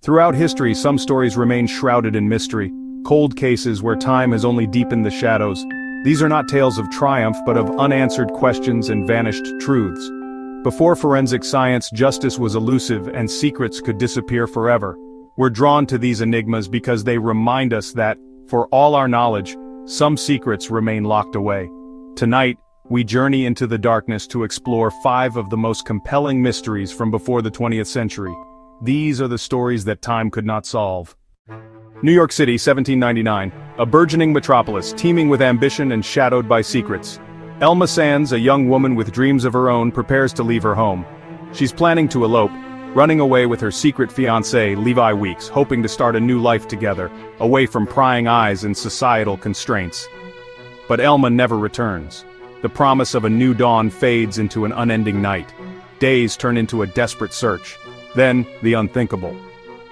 Throughout history, some stories remain shrouded in mystery, cold cases where time has only deepened the shadows. These are not tales of triumph but of unanswered questions and vanished truths. Before forensic science, justice was elusive and secrets could disappear forever. We're drawn to these enigmas because they remind us that, for all our knowledge, some secrets remain locked away. Tonight, we journey into the darkness to explore 5 of the most compelling mysteries from before the 20th century. These are the stories that time could not solve. New York City, 1799, a burgeoning metropolis teeming with ambition and shadowed by secrets. Elma Sands, a young woman with dreams of her own, prepares to leave her home. She's planning to elope, running away with her secret fiancé, Levi Weeks, hoping to start a new life together, away from prying eyes and societal constraints. But Elma never returns. The promise of a new dawn fades into an unending night. Days turn into a desperate search. Then, the unthinkable.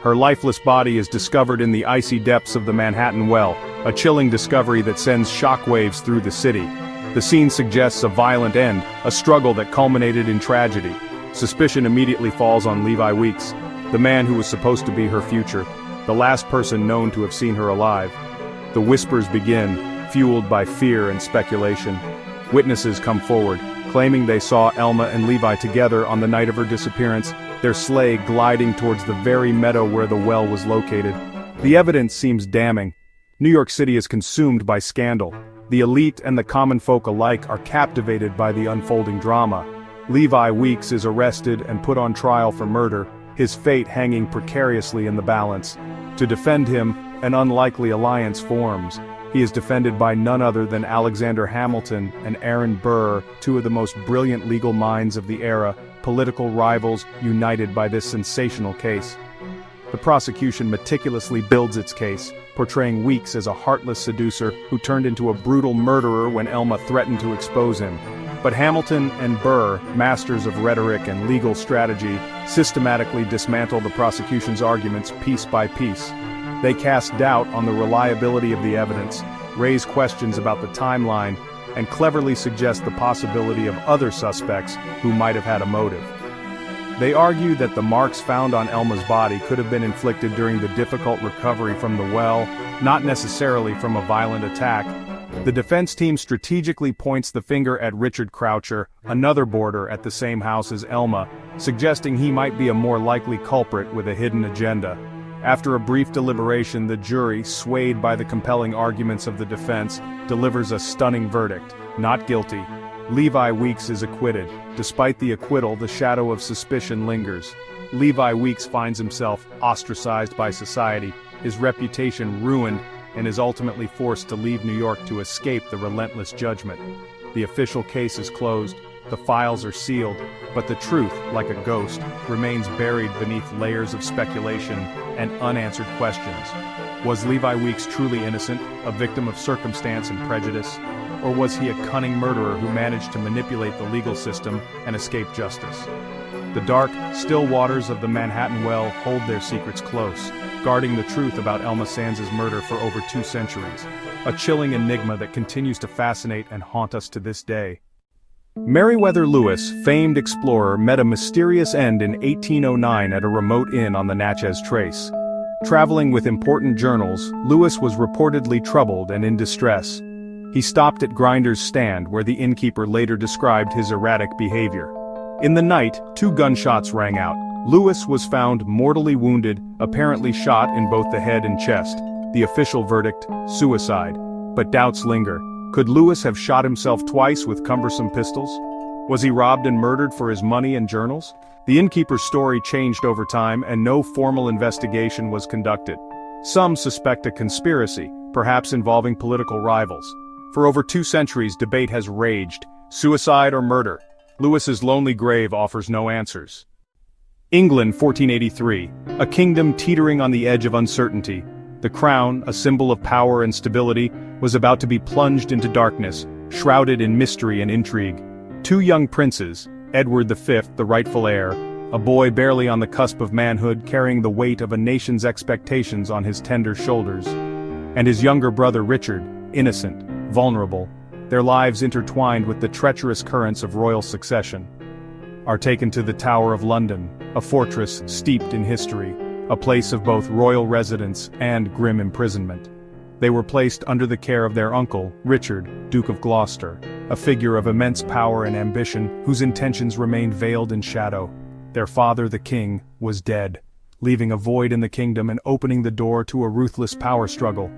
Her lifeless body is discovered in the icy depths of the Manhattan Well, a chilling discovery that sends shockwaves through the city. The scene suggests a violent end, a struggle that culminated in tragedy. Suspicion immediately falls on Levi Weeks, the man who was supposed to be her future, the last person known to have seen her alive. The whispers begin, fueled by fear and speculation. Witnesses come forward, claiming they saw Elma and Levi together on the night of her disappearance, their sleigh gliding towards the very meadow where the well was located. The evidence seems damning. New York City is consumed by scandal. The elite and the common folk alike are captivated by the unfolding drama. Levi Weeks is arrested and put on trial for murder, his fate hanging precariously in the balance. To defend him, an unlikely alliance forms. He is defended by none other than Alexander Hamilton and Aaron Burr, 2 of the most brilliant legal minds of the era, political rivals united by this sensational case. The prosecution meticulously builds its case, portraying Weeks as a heartless seducer who turned into a brutal murderer when Elma threatened to expose him. But Hamilton and Burr, masters of rhetoric and legal strategy, systematically dismantle the prosecution's arguments piece by piece. They cast doubt on the reliability of the evidence, raise questions about the timeline, and cleverly suggest the possibility of other suspects who might have had a motive. They argue that the marks found on Elma's body could have been inflicted during the difficult recovery from the well, not necessarily from a violent attack. The defense team strategically points the finger at Richard Croucher, another boarder at the same house as Elma, suggesting he might be a more likely culprit with a hidden agenda. After a brief deliberation, the jury, swayed by the compelling arguments of the defense, delivers a stunning verdict: not guilty. Levi Weeks is acquitted. Despite the acquittal, the shadow of suspicion lingers. Levi Weeks finds himself ostracized by society, his reputation ruined, and is ultimately forced to leave New York to escape the relentless judgment. The official case is closed, the files are sealed, but the truth, like a ghost, remains buried beneath layers of speculation and unanswered questions. Was Levi Weeks truly innocent, a victim of circumstance and prejudice? Or was he a cunning murderer who managed to manipulate the legal system and escape justice? The dark, still waters of the Manhattan Well hold their secrets close, guarding the truth about Elma Sands' murder for over 2 centuries, a chilling enigma that continues to fascinate and haunt us to this day. Meriwether Lewis, famed explorer, met a mysterious end in 1809 at a remote inn on the Natchez Trace. Traveling with important journals, Lewis was reportedly troubled and in distress. He stopped at Grinder's stand, where the innkeeper later described his erratic behavior. In the night, 2 gunshots rang out. Lewis was found mortally wounded, apparently shot in both the head and chest. The official verdict: suicide. But doubts linger. Could Lewis have shot himself twice with cumbersome pistols? Was he robbed and murdered for his money and journals? The innkeeper's story changed over time, and no formal investigation was conducted. Some suspect a conspiracy, perhaps involving political rivals. For over 2 centuries, debate has raged: suicide or murder? Lewis's lonely grave offers no answers. England, 1483, a kingdom teetering on the edge of uncertainty. The crown, a symbol of power and stability, was about to be plunged into darkness, shrouded in mystery and intrigue. 2 young princes, Edward V, the rightful heir, a boy barely on the cusp of manhood carrying the weight of a nation's expectations on his tender shoulders, and his younger brother Richard, innocent, vulnerable, their lives intertwined with the treacherous currents of royal succession, are taken to the Tower of London, a fortress steeped in history, a place of both royal residence and grim imprisonment. They were placed under the care of their uncle, Richard, Duke of Gloucester, a figure of immense power and ambition whose intentions remained veiled in shadow. Their father, the king, was dead, leaving a void in the kingdom and opening the door to a ruthless power struggle.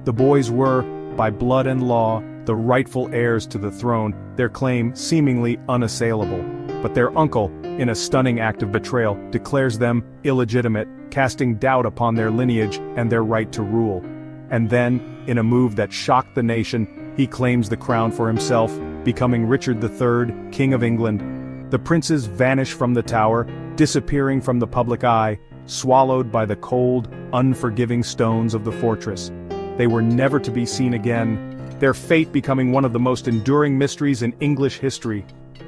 The boys were, by blood and law, the rightful heirs to the throne, their claim seemingly unassailable. But their uncle, in a stunning act of betrayal, declares them illegitimate, casting doubt upon their lineage and their right to rule. And then, in a move that shocked the nation, he claims the crown for himself, becoming Richard III, King of England. The princes vanish from the tower, disappearing from the public eye, swallowed by the cold, unforgiving stones of the fortress. They were never to be seen again, their fate becoming one of the most enduring mysteries in English history.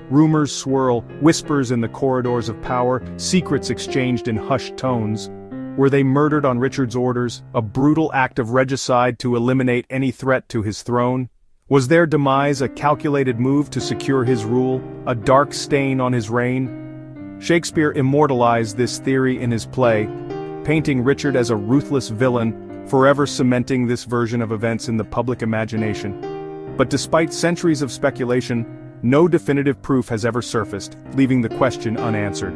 Rumors swirl, whispers in the corridors of power, secrets exchanged in hushed tones. Were they murdered on Richard's orders, a brutal act of regicide to eliminate any threat to his throne? Was their demise a calculated move to secure his rule, a dark stain on his reign? Shakespeare immortalized this theory in his play, painting Richard as a ruthless villain, forever cementing this version of events in the public imagination. But despite centuries of speculation, no definitive proof has ever surfaced, leaving the question unanswered.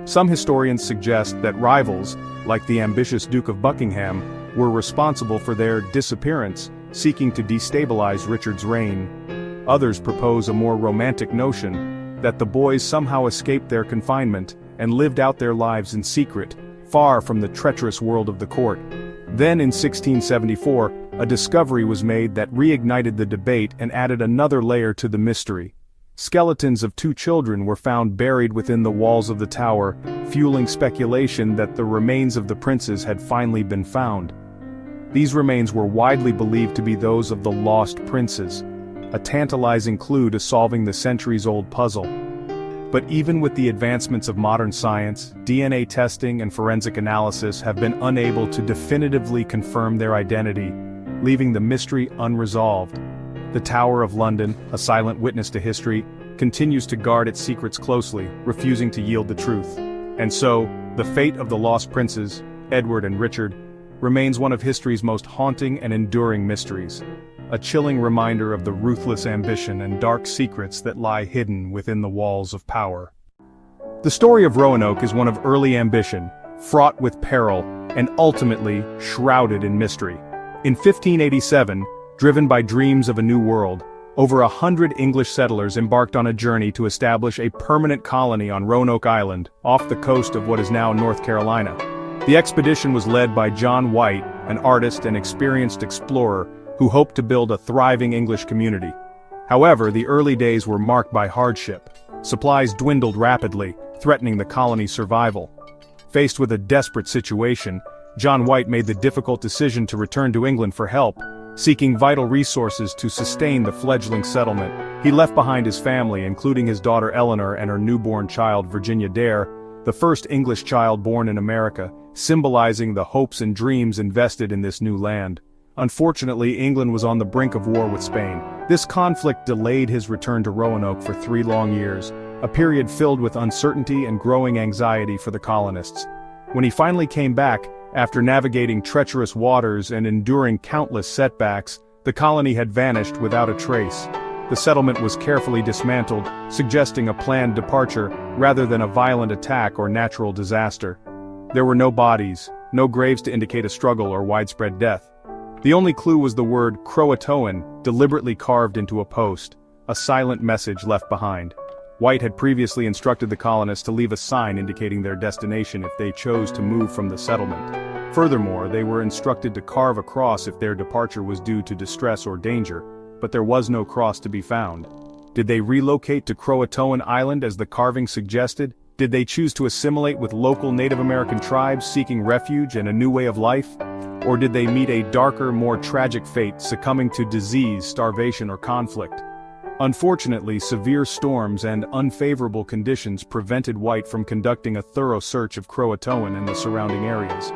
Some historians suggest that rivals, like the ambitious Duke of Buckingham, were responsible for their disappearance, seeking to destabilize Richard's reign. Others propose a more romantic notion, that the boys somehow escaped their confinement and lived out their lives in secret, far from the treacherous world of the court. Then in 1674, a discovery was made that reignited the debate and added another layer to the mystery. Skeletons of 2 children were found buried within the walls of the tower, fueling speculation that the remains of the princes had finally been found. These remains were widely believed to be those of the lost princes, a tantalizing clue to solving the centuries-old puzzle. But even with the advancements of modern science, DNA testing and forensic analysis have been unable to definitively confirm their identity, leaving the mystery unresolved. The Tower of London, a silent witness to history, continues to guard its secrets closely, refusing to yield the truth. And so, the fate of the lost princes, Edward and Richard, remains one of history's most haunting and enduring mysteries. A chilling reminder of the ruthless ambition and dark secrets that lie hidden within the walls of power. The story of Roanoke is one of early ambition, fraught with peril, and ultimately shrouded in mystery. In 1587, driven by dreams of a new world, over 100 English settlers embarked on a journey to establish a permanent colony on Roanoke Island, off the coast of what is now North Carolina. The expedition was led by John White, an artist and experienced explorer, who hoped to build a thriving English community. However, the early days were marked by hardship. Supplies dwindled rapidly, threatening the colony's survival. Faced with a desperate situation, John White made the difficult decision to return to England for help. Seeking vital resources to sustain the fledgling settlement, he left behind his family, including his daughter Eleanor and her newborn child Virginia Dare, the first English child born in America, symbolizing the hopes and dreams invested in this new land. Unfortunately, England was on the brink of war with Spain. This conflict delayed his return to Roanoke for 3 long years, a period filled with uncertainty and growing anxiety for the colonists. When he finally came back, after navigating treacherous waters and enduring countless setbacks, the colony had vanished without a trace. The settlement was carefully dismantled, suggesting a planned departure rather than a violent attack or natural disaster. There were no bodies, no graves to indicate a struggle or widespread death. The only clue was the word Croatoan, deliberately carved into a post, a silent message left behind. White had previously instructed the colonists to leave a sign indicating their destination if they chose to move from the settlement. Furthermore, they were instructed to carve a cross if their departure was due to distress or danger, but there was no cross to be found. Did they relocate to Croatoan Island as the carving suggested? Did they choose to assimilate with local Native American tribes seeking refuge and a new way of life? Or did they meet a darker, more tragic fate, succumbing to disease, starvation, or conflict? Unfortunately, severe storms and unfavorable conditions prevented White from conducting a thorough search of Croatoan and the surrounding areas.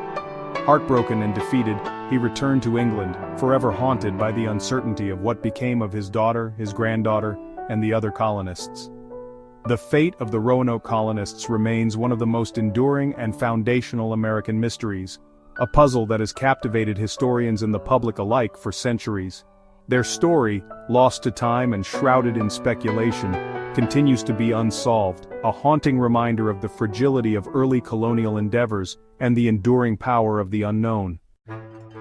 Heartbroken and defeated, he returned to England, forever haunted by the uncertainty of what became of his daughter, his granddaughter, and the other colonists. The fate of the Roanoke colonists remains one of the most enduring and foundational American mysteries, a puzzle that has captivated historians and the public alike for centuries. Their story, lost to time and shrouded in speculation, continues to be unsolved, a haunting reminder of the fragility of early colonial endeavors and the enduring power of the unknown.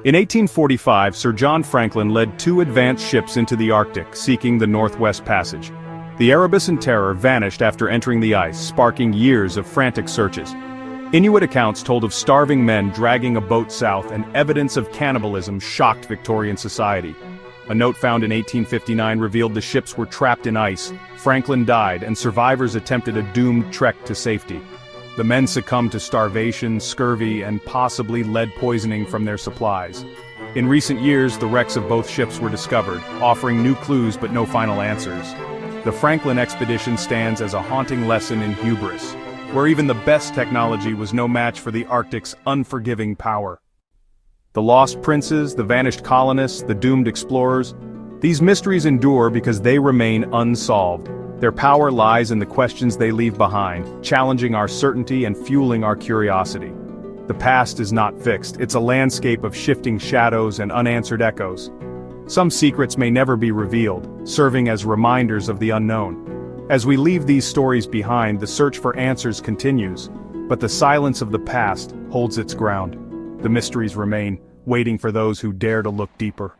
In 1845, Sir John Franklin led 2 advanced ships into the Arctic, seeking the Northwest Passage. The Erebus and Terror vanished after entering the ice, sparking years of frantic searches. Inuit accounts told of starving men dragging a boat south, and evidence of cannibalism shocked Victorian society. A note found in 1859 revealed the ships were trapped in ice. Franklin died, and survivors attempted a doomed trek to safety. The men succumbed to starvation, scurvy, and possibly lead poisoning from their supplies. In recent years, the wrecks of both ships were discovered, offering new clues but no final answers. The Franklin expedition stands as a haunting lesson in hubris, where even the best technology was no match for the Arctic's unforgiving power. The lost princes, the vanished colonists, the doomed explorers, these mysteries endure because they remain unsolved. Their power lies in the questions they leave behind, challenging our certainty and fueling our curiosity. The past is not fixed, it's a landscape of shifting shadows and unanswered echoes. Some secrets may never be revealed, serving as reminders of the unknown. As we leave these stories behind, the search for answers continues, but the silence of the past holds its ground. The mysteries remain, waiting for those who dare to look deeper.